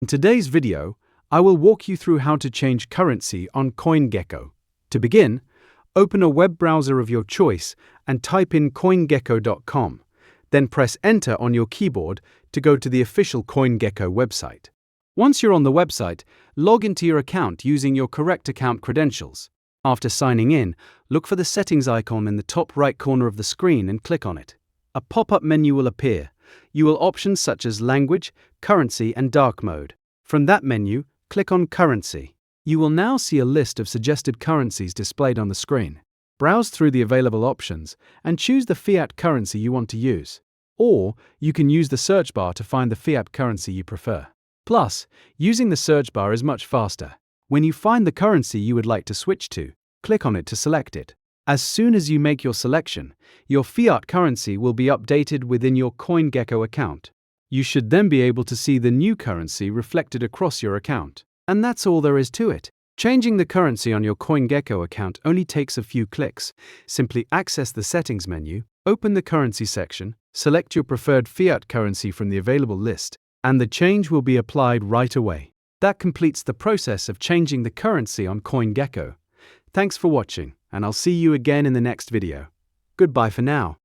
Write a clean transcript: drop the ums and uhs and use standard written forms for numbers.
In today's video, I will walk you through how to change currency on CoinGecko. To begin, open a web browser of your choice and type in CoinGecko.com. Then press Enter on your keyboard to go to the official CoinGecko website. Once you're on the website, log into your account using your correct account credentials. After signing in, look for the settings icon in the top right corner of the screen and click on it. A pop-up menu will appear. You will options such as language, currency, and dark mode. From that menu, click on Currency. You will now see a list of suggested currencies displayed on the screen. Browse through the available options and choose the fiat currency you want to use. Or you can use the search bar to find the fiat currency you prefer. Plus, using the search bar is much faster. When you find the currency you would like to switch to, click on it to select it. As soon as you make your selection, your fiat currency will be updated within your CoinGecko account. You should then be able to see the new currency reflected across your account. And that's all there is to it. Changing the currency on your CoinGecko account only takes a few clicks. Simply access the settings menu, open the currency section, select your preferred fiat currency from the available list, and the change will be applied right away. That completes the process of changing the currency on CoinGecko. Thanks for watching, and I'll see you again in the next video. Goodbye for now.